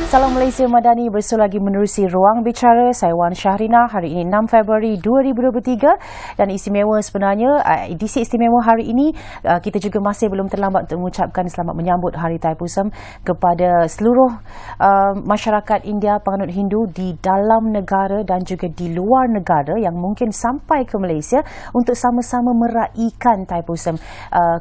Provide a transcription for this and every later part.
Salam Malaysia Madani bersua lagi menerusi Ruang Bicara. Saya Wan Syahrina. Hari ini 6 Februari 2023 dan istimewa sebenarnya edisi istimewa hari ini kita juga masih belum terlambat untuk mengucapkan selamat menyambut Hari Thaipusam kepada seluruh masyarakat India penganut Hindu di dalam negara dan juga di luar negara yang mungkin sampai ke Malaysia untuk sama-sama meraihkan Thaipusam.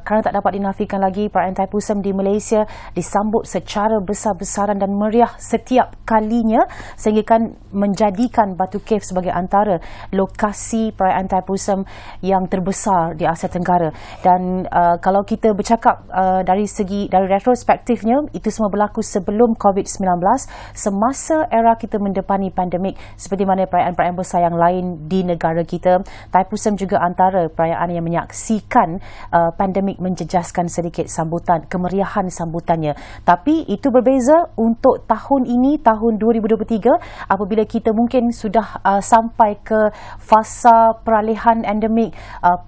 Kerana tak dapat dinafikan lagi, perayaan Thaipusam di Malaysia disambut secara besar-besaran dan meriah setiap kalinya sehingga kan menjadikan Batu Cave sebagai antara lokasi perayaan Thaipusam yang terbesar di Asia Tenggara. Dan kalau kita bercakap dari retrospektifnya, itu semua berlaku sebelum COVID-19, semasa era kita mendepani pandemik seperti mana perayaan-perayaan besar yang lain di negara kita. Thaipusam juga antara perayaan yang menyaksikan pandemik menjejaskan sedikit sambutan, kemeriahan sambutannya. Tapi itu berbeza untuk tahun ini, tahun 2023, apabila kita mungkin sudah sampai ke fasa peralihan endemik,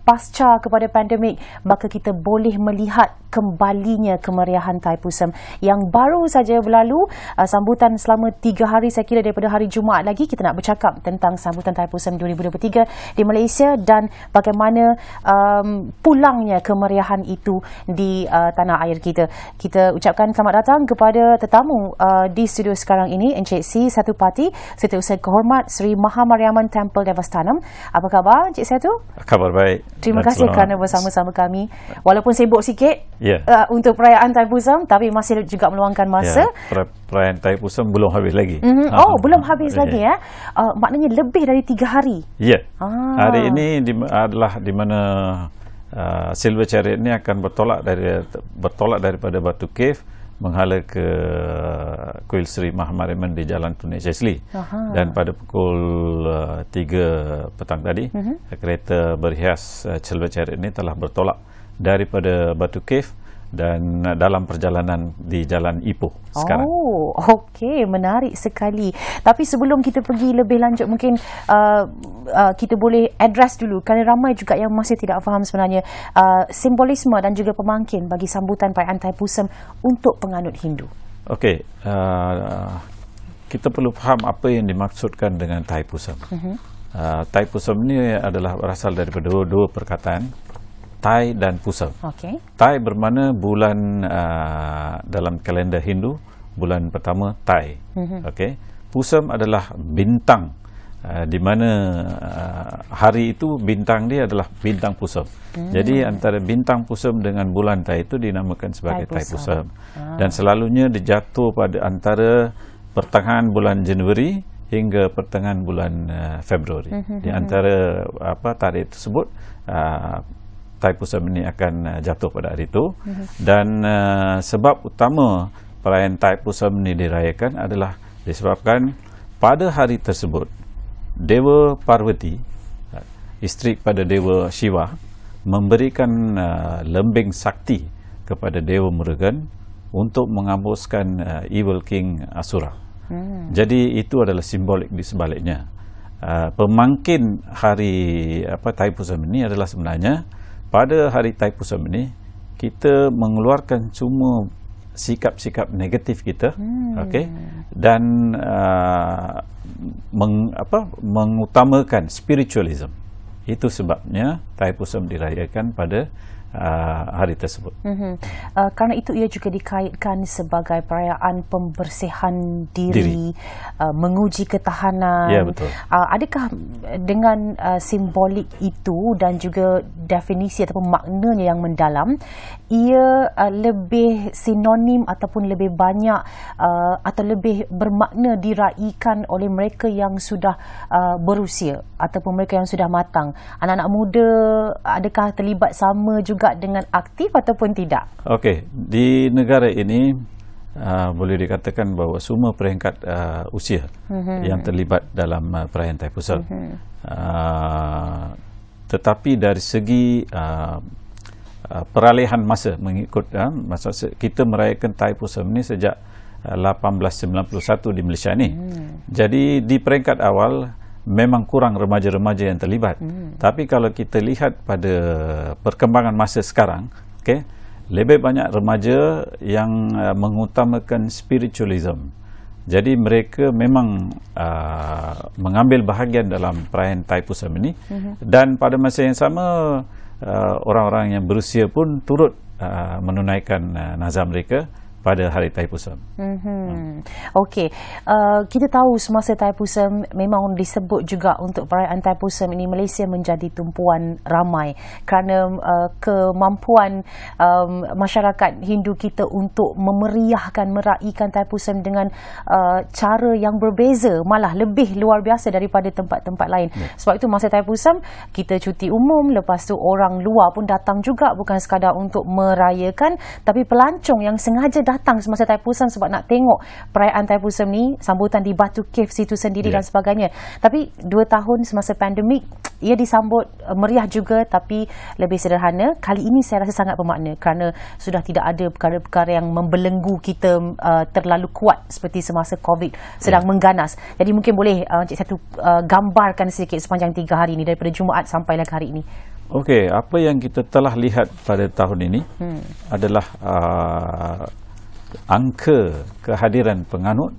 pasca kepada pandemik, maka kita boleh melihat kembalinya kemeriahan Thaipusam yang baru saja berlalu. Sambutan selama 3 hari, saya kira daripada hari Jumaat lagi kita nak bercakap tentang sambutan Thaipusam 2023 di Malaysia dan bagaimana pulangnya kemeriahan itu di tanah air kita. Kita ucapkan selamat datang kepada tetamu di studio sekarang ini, Encik C. Setupati, Setiausaha Kehormat Sri Mahamariaman Temple Devastanam. Apa khabar Encik Setu? Khabar baik. Terima kasih kerana bersama-sama kami. Walaupun sibuk sikit untuk perayaan Thaipusam, tapi masih juga meluangkan masa. Perayaan Thaipusam belum habis lagi. Belum habis lagi ya. Maknanya lebih dari 3 hari. Ya. Hari ini adalah di mana Silver Chariot ini akan bertolak daripada Batu Cave menghala ke Kuil Sri Mahamariaman di Jalan Tun Chesli. Dan pada pukul 3 petang tadi, kereta berhias Silver Chariot ini telah bertolak daripada Batu Cave dan dalam perjalanan di Jalan Ipoh sekarang. Oh, okey, menarik sekali. Tapi sebelum kita pergi lebih lanjut, mungkin kita boleh address dulu kerana ramai juga yang masih tidak faham sebenarnya simbolisme dan juga pemangkin bagi sambutan perayaan Thaipusam untuk penganut Hindu. Okey, kita perlu faham apa yang dimaksudkan dengan Thaipusam. Thaipusam ini adalah berasal daripada dua perkataan, Thai dan Pusam. Thai bermakna bulan dalam kalender Hindu, bulan pertama Thai. Pusam adalah bintang, di mana hari itu bintang dia adalah bintang Pusam. Jadi antara bintang Pusam dengan bulan Thai itu dinamakan sebagai Thaipusam. Dan selalunya dijatuh pada antara pertengahan bulan Januari hingga pertengahan bulan Februari. Di antara tarikh tersebut Thaipusam ini akan jatuh pada hari itu. Dan sebab utama perayaan Thaipusam ini dirayakan adalah disebabkan pada hari tersebut Dewa Parvati, isteri pada Dewa Shiva, memberikan lembing sakti kepada Dewa Murugan untuk menghapuskan evil king Asura. Jadi itu adalah simbolik di sebaliknya. Pemangkin hari Thaipusam ini adalah sebenarnya pada hari Thaipusam ini kita mengeluarkan semua sikap-sikap negatif kita, dan mengutamakan spiritualism. Itu sebabnya Thaipusam dirayakan pada hari tersebut. Kerana itu ia juga dikaitkan sebagai perayaan pembersihan diri. Menguji ketahanan. Ya, betul. Adakah dengan simbolik itu dan juga definisi ataupun maknanya yang mendalam, ia lebih sinonim ataupun lebih banyak atau lebih bermakna diraikan oleh mereka yang sudah berusia ataupun mereka yang sudah matang? Anak-anak muda adakah terlibat sama juga dengan aktif ataupun tidak? Okey, di negara ini boleh dikatakan bahawa semua peringkat usia yang terlibat dalam perayaan Thaipusam. Tetapi dari segi peralihan masa mengikut masa kita merayakan Thaipusam ni sejak 1891 di Malaysia ni. Jadi di peringkat awal memang kurang remaja-remaja yang terlibat. Tapi kalau kita lihat pada perkembangan masa sekarang, okey, lebih banyak remaja yang mengutamakan spiritualism. Jadi mereka memang mengambil bahagian dalam perayaan Thaipusam ini, dan pada masa yang sama orang-orang yang berusia pun turut menunaikan nazam mereka pada hari Thaipusam. Okey, kita tahu semasa Thaipusam memang disebut juga untuk perayaan Thaipusam ini Malaysia menjadi tumpuan ramai kerana kemampuan masyarakat Hindu kita untuk memeriahkan, meraihkan Thaipusam dengan cara yang berbeza, malah lebih luar biasa daripada tempat-tempat lain. Sebab itu masa Thaipusam kita cuti umum, lepas tu orang luar pun datang juga, bukan sekadar untuk merayakan, tapi pelancong yang sengaja datang semasa Thaipusam sebab nak tengok perayaan Thaipusam ni, sambutan di Batu Cave situ sendiri dan sebagainya. Tapi 2 tahun semasa pandemik, ia disambut meriah juga tapi lebih sederhana. Kali ini saya rasa sangat bermakna kerana sudah tidak ada perkara-perkara yang membelenggu kita terlalu kuat seperti semasa COVID sedang mengganas. Jadi mungkin boleh Encik Satu gambarkan sedikit sepanjang 3 hari ini daripada Jumaat sampailah ke hari ini. Okey, apa yang kita telah lihat pada tahun ini adalah angka kehadiran penganut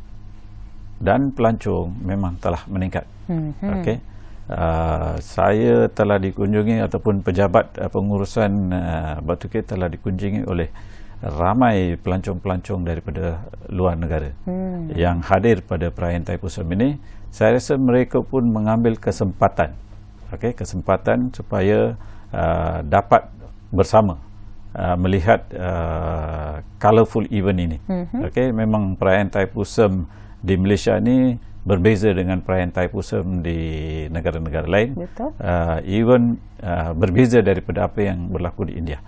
dan pelancong memang telah meningkat. Okey, saya telah dikunjungi ataupun pejabat pengurusan Batu Cave telah dikunjungi oleh ramai pelancong-pelancong daripada luar negara yang hadir pada perayaan Thaipusam ini. Saya rasa mereka pun mengambil kesempatan, kesempatan supaya dapat bersama melihat colourful event ini. Memang perayaan Thaipusam di Malaysia ni berbeza dengan perayaan Thaipusam di negara-negara lain. Even berbeza daripada apa yang berlaku di India.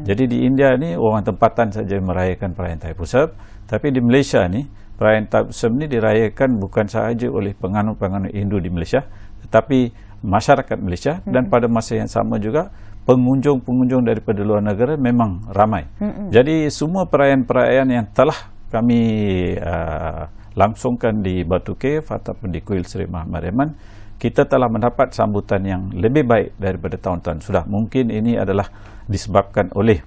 Jadi di India ni orang tempatan saja merayakan perayaan Thaipusam, tapi di Malaysia ni perayaan Thaipusam ni dirayakan bukan sahaja oleh penganut-penganut Hindu di Malaysia, tetapi masyarakat Malaysia, dan pada masa yang sama juga pengunjung-pengunjung daripada luar negara memang ramai. Jadi semua perayaan-perayaan yang telah kami langsungkan di Batu Cave ataupun di Kuil Seri Muhammad Rehman, kita telah mendapat sambutan yang lebih baik daripada tahun-tahun sudah. Mungkin ini adalah disebabkan oleh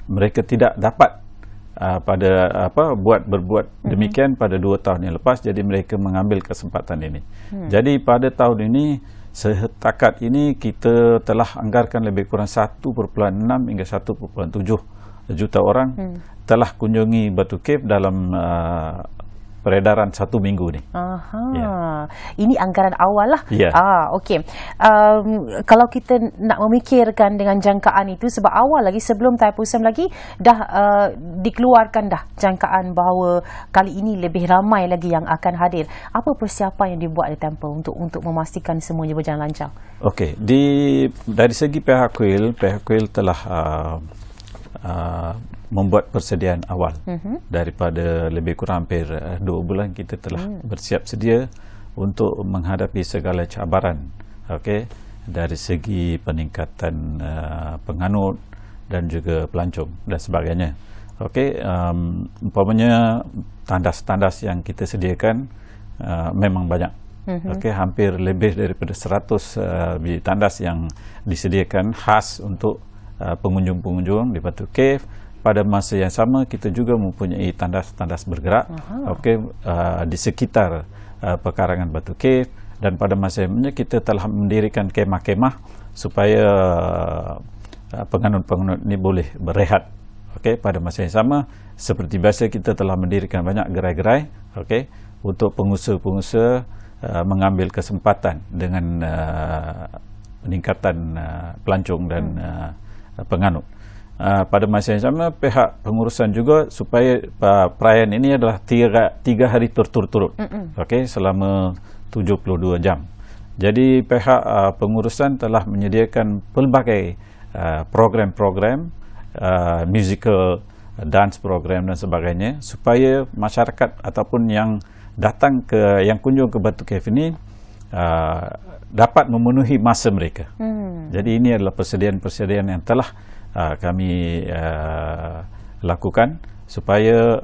mereka tidak dapat berbuat demikian pada 2 tahun yang lepas, jadi mereka mengambil kesempatan ini. Jadi pada tahun ini, setakat ini kita telah anggarkan lebih kurang 1.6 hingga 1.7 juta orang telah kunjungi Batu Cave dalam peredaran 1 minggu ni. Ini anggaran awal lah. Okey. Kalau kita nak memikirkan dengan jangkaan itu, sebab awal lagi sebelum Thaipusam lagi dah dikeluarkan dah jangkaan bahawa kali ini lebih ramai lagi yang akan hadir. Apa persiapan yang dibuat di temple untuk memastikan semuanya berjalan lancar? Okey, dari segi pihak kuil telah membuat persediaan awal. Daripada lebih kurang hampir 2 bulan kita telah bersiap sedia untuk menghadapi segala cabaran, dari segi peningkatan penganut dan juga pelancong dan sebagainya. Umpamanya tandas-tandas yang kita sediakan memang banyak. Hampir lebih daripada 100 biji tandas yang disediakan khas untuk pengunjung-pengunjung di Batu Cave. Pada masa yang sama kita juga mempunyai tandas-tandas bergerak di sekitar pekarangan Batu Cave, dan pada masa yang sama kita telah mendirikan kemah-kemah supaya penganut-penganut ini boleh berehat. Pada masa yang sama seperti biasa kita telah mendirikan banyak gerai-gerai untuk pengusaha-pengusaha mengambil kesempatan dengan peningkatan pelancong dan penganut. pada masa yang sama pihak pengurusan juga supaya perayaan ini adalah tiga hari berturut-turut, okey, selama 72 jam. Jadi pihak pengurusan telah menyediakan pelbagai program-program musical, dance program dan sebagainya supaya masyarakat ataupun yang datang yang kunjung ke Batu Cave ini dapat memenuhi masa mereka. Jadi ini adalah persediaan-persediaan yang telah kami lakukan supaya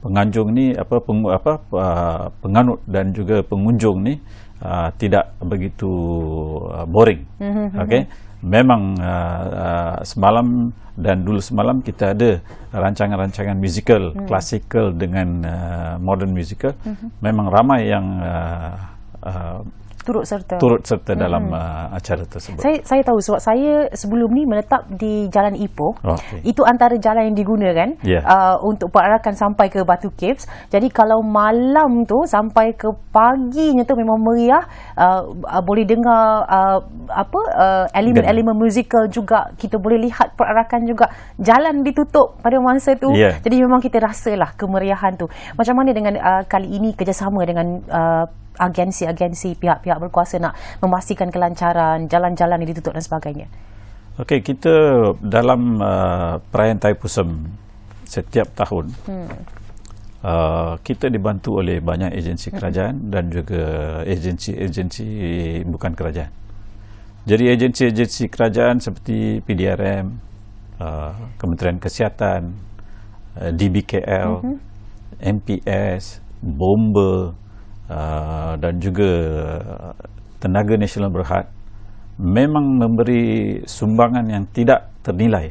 penganjung ni penganut dan juga pengunjung ni tidak begitu boring. Okey, memang semalam dan dulu semalam kita ada rancangan-rancangan musical, klasikal dengan modern musical. Memang ramai yang turut serta dalam acara tersebut. Saya tahu sebab saya sebelum ni menetap di Jalan Ipoh. Itu antara jalan yang digunakan untuk perarakan sampai ke Batu Caves. Jadi kalau malam tu sampai ke paginya tu memang meriah, boleh dengar elemen-elemen musical juga, kita boleh lihat perarakan juga. Jalan ditutup pada masa tu. Jadi memang kita rasalah kemeriahan tu. Macam mana dengan kali ini kerjasama dengan agensi-agensi pihak-pihak berkuasa nak memastikan kelancaran, jalan-jalan yang ditutup dan sebagainya? Okey, kita dalam perayaan Thaipusam setiap tahun kita dibantu oleh banyak agensi kerajaan dan juga agensi-agensi bukan kerajaan. Jadi agensi-agensi kerajaan seperti PDRM, Kementerian Kesihatan, DBKL, MPS, Bomba, dan juga Tenaga Nasional Berhad memang memberi sumbangan yang tidak ternilai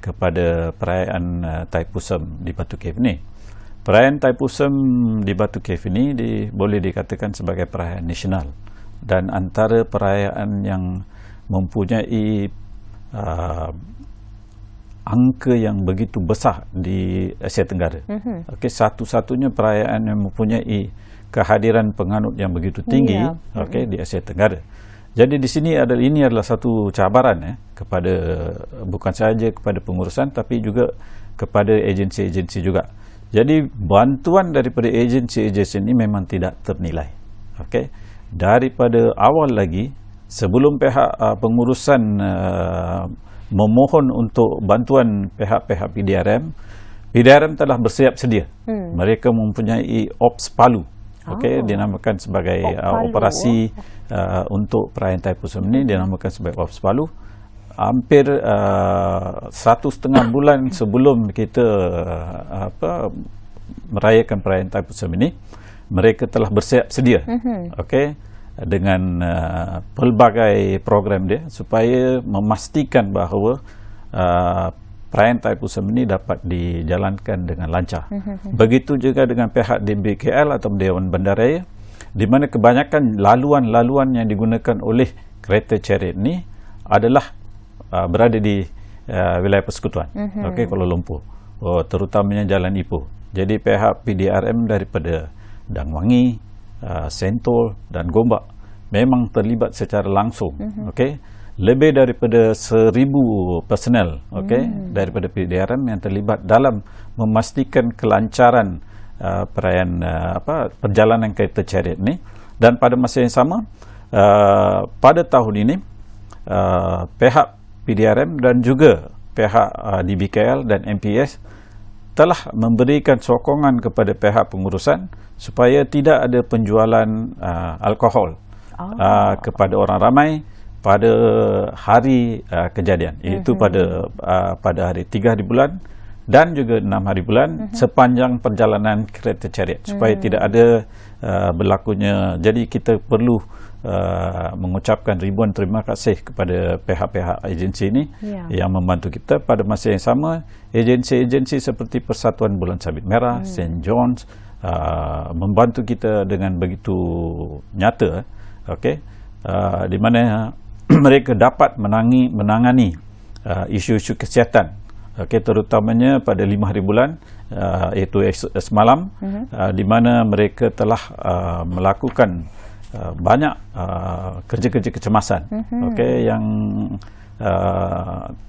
kepada perayaan Thaipusam di Batu Cave ini. Perayaan Thaipusam di Batu Cave ini boleh dikatakan sebagai perayaan nasional dan antara perayaan yang mempunyai angka yang begitu besar di Asia Tenggara. Okey, satu-satunya perayaan yang mempunyai kehadiran penganut yang begitu tinggi di Asia Tenggara. Jadi di sini ini adalah satu cabaran kepada bukan sahaja kepada pengurusan tapi juga kepada agensi-agensi juga. Jadi bantuan daripada agensi-agensi ini memang tidak ternilai. Okey. Daripada awal lagi sebelum pihak pengurusan memohon untuk bantuan pihak-pihak PDRM telah bersiap sedia. Mereka mempunyai Ops Palu. Okey, dinamakan sebagai operasi untuk perayaan Thaipusam ini dinamakan sebagai Ops Palu. Hampir 1.5 bulan sebelum kita merayakan perayaan Thaipusam ini, mereka telah bersiap sedia. Okey, dengan pelbagai program dia supaya memastikan bahawa perayaan Thaipusam ini dapat dijalankan dengan lancar. Begitu juga dengan pihak DBKL atau Dewan Bandaraya, di mana kebanyakan laluan-laluan yang digunakan oleh kereta chariot ini adalah berada di wilayah persekutuan, Kuala Lumpur, terutamanya Jalan Ipoh. Jadi pihak PDRM daripada Dangwangi, Sentul dan Gombak memang terlibat secara langsung. Lebih daripada 1,000 personel daripada PDRM yang terlibat dalam memastikan kelancaran perayaan perjalanan kereta chariot ini. Dan pada masa yang sama pada tahun ini pihak PDRM dan juga pihak DBKL dan MPS telah memberikan sokongan kepada pihak pengurusan supaya tidak ada penjualan alkohol kepada orang ramai pada hari kejadian, iaitu pada hari 3 hari bulan dan juga 6 hari bulan sepanjang perjalanan kereta chariot supaya tidak ada berlakunya. Jadi kita perlu mengucapkan ribuan terima kasih kepada pihak-pihak agensi ini yang membantu kita. Pada masa yang sama, agensi-agensi seperti Persatuan Bulan Sabit Merah, St. John's membantu kita dengan begitu nyata, di mana mereka dapat menangani isu-isu kesihatan, terutamanya pada 5 hari bulan, iaitu semalam, di mana mereka telah melakukan banyak kerja-kerja kecemasan yang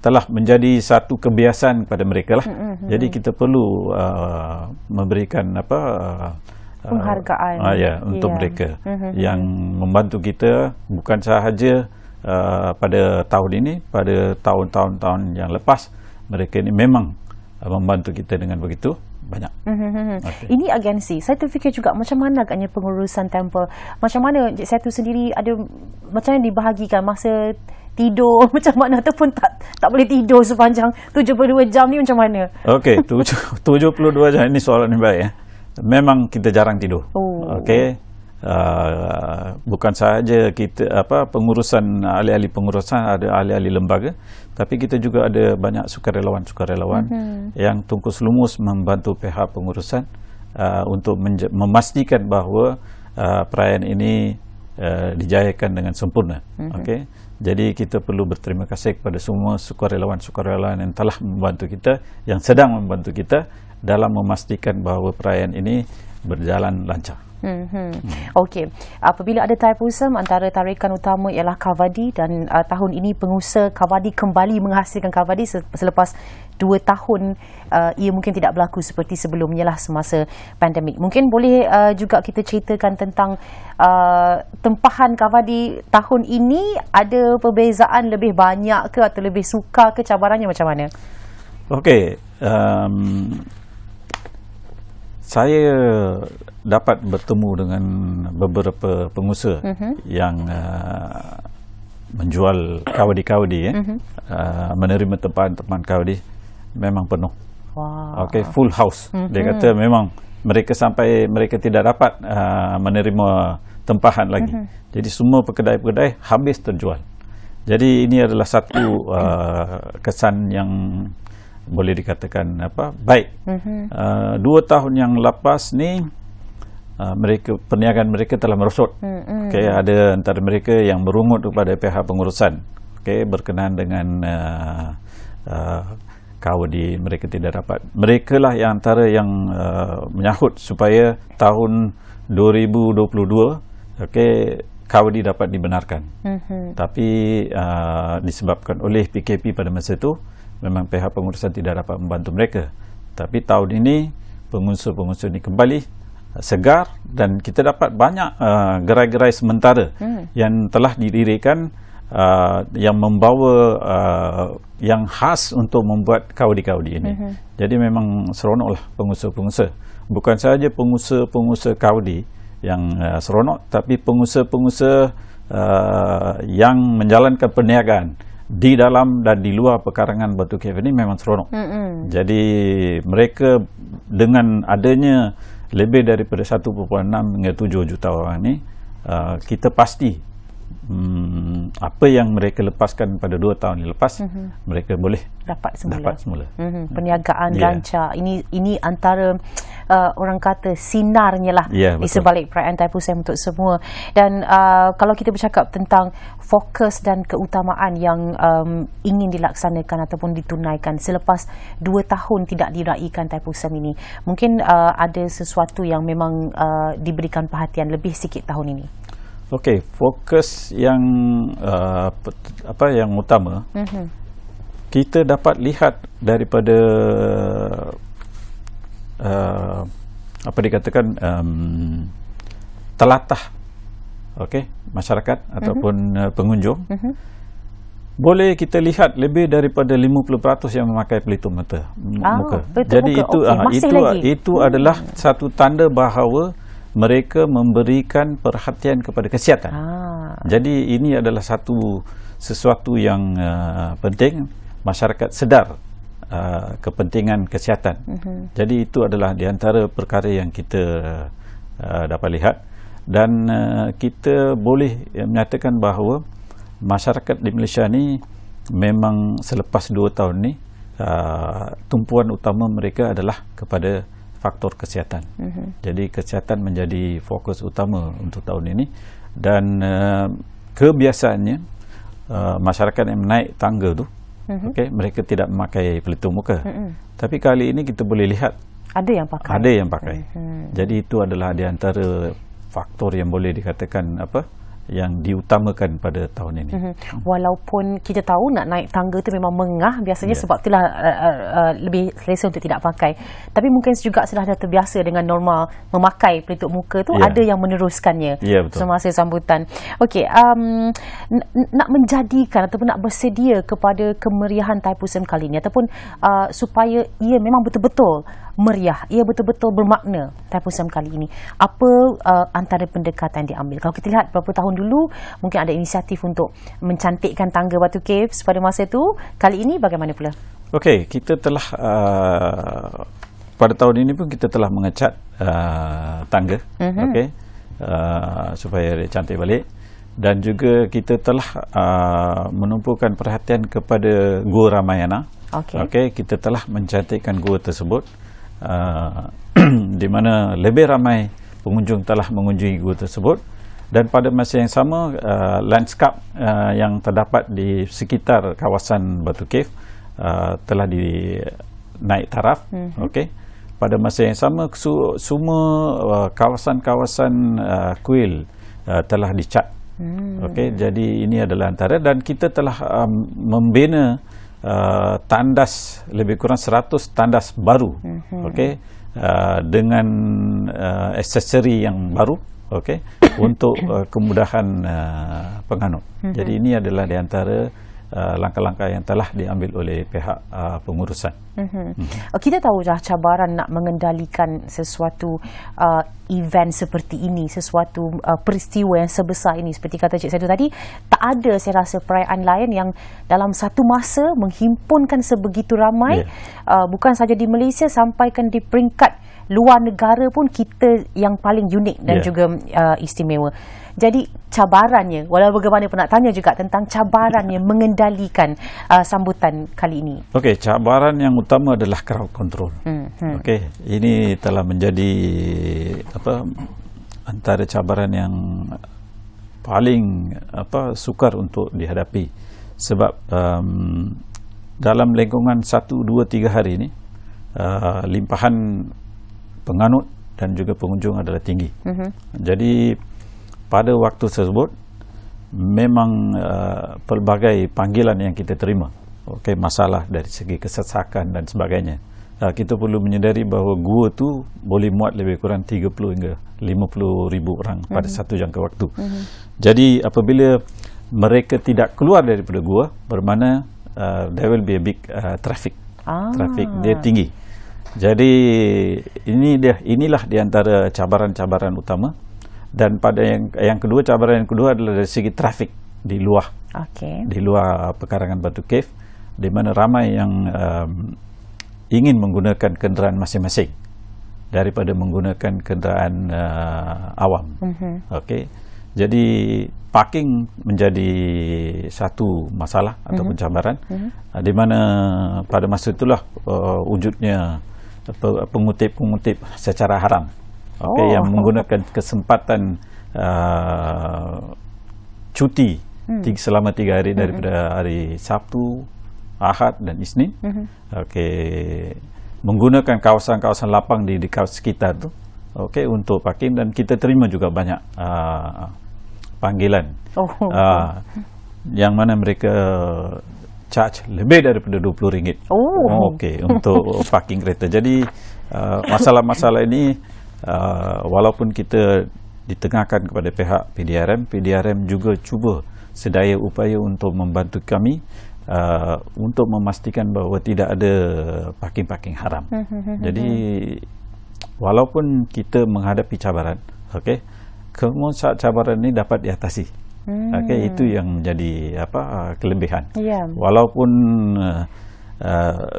telah menjadi satu kebiasaan kepada mereka lah. Jadi kita perlu memberikan penghargaan untuk mereka yang membantu kita bukan sahaja pada tahun ini, pada tahun-tahun yang lepas. Mereka ini memang membantu kita dengan begitu banyak. Okay. Ini agensi. Saya terfikir juga macam mana agaknya pengurusan temple. Macam mana Encik Setu sendiri ada macam mana dibahagikan masa tidur macam mana ataupun tak boleh tidur sepanjang 72 jam ni macam mana? Okey, 72 jam ini soalan yang baik ya. Memang kita jarang tidur. Okey. Bukan sahaja kita pengurusan ahli-ahli pengurusan, ada ahli-ahli lembaga, tapi kita juga ada banyak sukarelawan yang tungkus lumus membantu pihak pengurusan untuk memastikan bahawa perayaan ini dijayakan dengan sempurna. Okey. Jadi kita perlu berterima kasih kepada semua sukarelawan-sukarelawan yang telah membantu kita, yang sedang membantu kita dalam memastikan bahawa perayaan ini berjalan lancar. Okey. Apabila ada Thaipusam, antara tarikan utama ialah Kavadi, dan tahun ini pengusaha Kavadi kembali menghasilkan Kavadi selepas 2 tahun ia mungkin tidak berlaku seperti sebelumnya lah semasa pandemik. Mungkin boleh juga kita ceritakan tentang tempahan Kavadi tahun ini, ada perbezaan lebih banyak ke atau lebih sukar ke, cabarannya macam mana? Okey. Saya dapat bertemu dengan beberapa pengusaha yang menjual kawadi-kawadi, menerima tempahan kawadi memang penuh. Okey, full house. Dia kata memang mereka sampai mereka tidak dapat menerima tempahan lagi. Jadi semua kedai-kedai habis terjual. Jadi ini adalah satu kesan yang boleh dikatakan baik. 2 tahun yang lepas ni perniagaan mereka telah merosot. Okay, ada antara mereka yang berungut kepada pihak pengurusan, berkenaan dengan kawadi mereka tidak dapat. Mereka lah yang antara yang menyahut supaya tahun 2022 kawadi dapat dibenarkan. Tapi disebabkan oleh PKP pada masa itu, memang pihak pengurusan tidak dapat membantu mereka. Tapi tahun ini pengusaha-pengusaha ini kembali segar, dan kita dapat banyak gerai-gerai sementara yang telah didirikan yang membawa yang khas untuk membuat kawadi-kawadi ini. Jadi memang seronoklah pengusaha-pengusaha. Bukan sahaja pengusaha-pengusaha kawadi yang seronok, tapi pengusaha-pengusaha yang menjalankan perniagaan di dalam dan di luar pekarangan Batu Cafe ini memang seronok. Jadi mereka dengan adanya lebih daripada 1.6 hingga 7 juta orang ini, kita pasti apa yang mereka lepaskan pada 2 tahun yang lepas, mereka boleh dapat semula. Perniagaan lancar. Ini antara orang kata sinarnya lah di sebalik perayaan Thaipusam untuk semua. Dan kalau kita bercakap tentang fokus dan keutamaan yang ingin dilaksanakan ataupun ditunaikan selepas 2 tahun tidak diraikan Thaipusam ini, mungkin ada sesuatu yang memang diberikan perhatian lebih sikit tahun ini. Okey, fokus yang yang utama, kita dapat lihat daripada dikatakan telatah masyarakat ataupun pengunjung. Boleh kita lihat lebih daripada 50% yang memakai pelitup mata muka. Jadi itu adalah satu tanda bahawa mereka memberikan perhatian kepada kesihatan. Jadi ini adalah sesuatu yang penting. Masyarakat sedar kepentingan kesihatan. Jadi itu adalah di antara perkara yang kita dapat lihat. Dan kita boleh menyatakan bahawa masyarakat di Malaysia ni memang selepas 2 tahun ni tumpuan utama mereka adalah kepada faktor kesihatan. Jadi kesihatan menjadi fokus utama untuk tahun ini. Dan kebiasaannya masyarakat yang naik tangga tu, mereka tidak memakai pelitup muka. Tapi kali ini kita boleh lihat ada yang pakai. Jadi itu adalah di antara faktor yang boleh dikatakan yang diutamakan pada tahun ini. Walaupun kita tahu nak naik tangga tu memang mengah biasanya, sebab itulah lebih selesa untuk tidak pakai. Tapi mungkin juga sudah dah terbiasa dengan norma memakai pelitup muka tu, ada yang meneruskannya semasa sambutan. Okey, nak menjadikan ataupun nak bersedia kepada kemeriahan Thaipusam kali ini, ataupun supaya ia memang betul-betul meriah, ia betul-betul bermakna Thaipusam kali ini, apa antara pendekatan diambil? Kalau kita lihat beberapa tahun dulu mungkin ada inisiatif untuk mencantikkan tangga Batu Caves pada masa itu. Kali ini bagaimana pula? Okey, kita telah pada tahun ini pun kita telah mengecat tangga, supaya dia cantik balik, dan juga kita telah menumpukan perhatian kepada Gua Ramayana. Kita telah mencantikkan gua tersebut, di mana lebih ramai pengunjung telah mengunjungi gua tersebut. Dan pada masa yang sama, lanskap yang terdapat di sekitar kawasan Batu Cave telah dinaik taraf. Pada masa yang sama, semua kawasan-kawasan kuil telah dicat. Jadi ini adalah antara, dan kita telah membina tandas lebih kurang 100 tandas baru, dengan aksesori yang baru, untuk kemudahan penganut. Jadi ini adalah di antara langkah-langkah yang telah diambil oleh pihak pengurusan. Kita tahu dah cabaran nak mengendalikan sesuatu event seperti ini, sesuatu peristiwa yang sebesar ini. Seperti kata Cik Saidu tadi, tak ada saya rasa perayaan lain yang dalam satu masa menghimpunkan sebegitu ramai, bukan saja di Malaysia, sampaikan di peringkat luar negara pun kita yang paling unik dan juga istimewa. Jadi cabarannya, walau bagaimana pun nak tanya juga tentang cabarannya mengendalikan sambutan kali ini. Okey, cabaran yang utama adalah crowd control. Okey, ini telah menjadi antara cabaran yang paling sukar untuk dihadapi, sebab dalam lingkungan 1, 2, 3 hari ini limpahan penganut dan juga pengunjung adalah tinggi. Jadi pada waktu tersebut memang pelbagai panggilan yang kita terima, masalah dari segi kesesakan dan sebagainya. Kita perlu menyedari bahawa gua tu boleh muat lebih kurang 30 hingga 50 ribu orang pada satu jangka waktu. Jadi apabila mereka tidak keluar daripada gua, bermakna there will be a big traffic. Traffic dia tinggi. Jadi inilah di antara cabaran-cabaran utama. Dan pada yang kedua, cabaran yang kedua adalah dari segi trafik di luar, di luar pekarangan Batu Cave, di mana ramai yang ingin menggunakan kenderaan masing-masing daripada menggunakan kenderaan awam. Jadi parking menjadi satu masalah ataupun cabaran, di mana pada masa itulah wujudnya pengutip-pengutip secara haram, yang menggunakan kesempatan cuti selama 3 hari daripada hari Sabtu, Ahad dan Isnin, menggunakan kawasan-kawasan lapang di dekat sekitar tu, untuk parking. Dan kita terima juga banyak panggilan yang mana mereka charge lebih daripada RM20 untuk parking kereta. Jadi masalah-masalah ini walaupun kita ditengahkan kepada pihak PDRM juga cuba sedaya upaya untuk membantu kami untuk memastikan bahawa tidak ada parking-parking haram. Jadi walaupun kita menghadapi cabaran, semua cabaran ini dapat diatasi. Itu yang menjadi kelebihan. Walaupun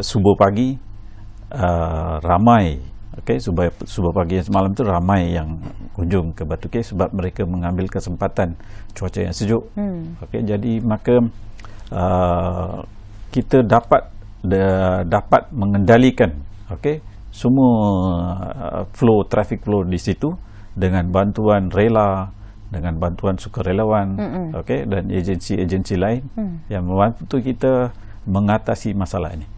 subuh pagi ramai, subuh pagi semalam tu ramai yang kunjung ke Batu Cave sebab mereka mengambil kesempatan cuaca yang sejuk. Jadi maka kita dapat mengendalikan semua traffic flow di situ dengan bantuan rela, dengan bantuan sukarelawan, dan agensi-agensi lain yang membantu kita mengatasi masalah ini.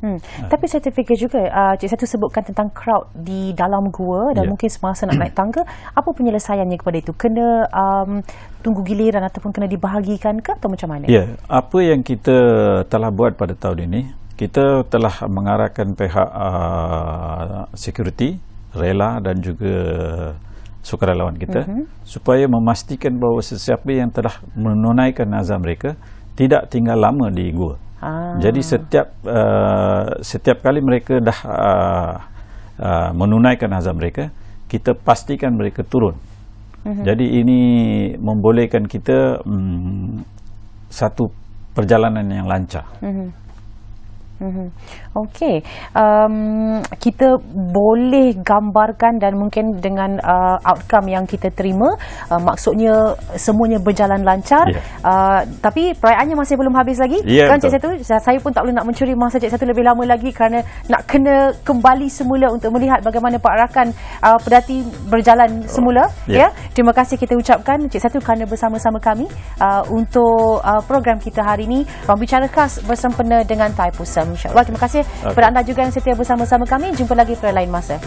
Tapi saya terfikir juga, Cik Satu sebutkan tentang crowd di dalam gua dan mungkin semasa nak naik tangga, apa penyelesaiannya kepada itu? Kena tunggu giliran ataupun kena dibahagikan ke atau macam mana? Ya, apa yang kita telah buat pada tahun ini, kita telah mengarahkan pihak security, rela dan juga sukarelawan kita supaya memastikan bahawa sesiapa yang telah menunaikan azam mereka tidak tinggal lama di gua. Jadi setiap kali mereka dah menunaikan azam mereka, kita pastikan mereka turun. Jadi ini membolehkan kita satu perjalanan yang lancar. Okey, kita boleh gambarkan dan mungkin dengan outcome yang kita terima, maksudnya semuanya berjalan lancar, tapi perayaannya masih belum habis lagi, kan Cik Satu? Saya pun tak boleh nak mencuri masa Cik Satu lebih lama lagi kerana nak kena kembali semula untuk melihat bagaimana perarakan pedati berjalan semula. Terima kasih kita ucapkan Cik Satu kerana bersama-sama kami untuk program kita hari ini, Ruang Bicara Khas bersempena dengan Thai Pusam. InsyaAllah. Terima kasih kepada anda juga yang setia bersama-sama kami. Jumpa lagi pada lain masa.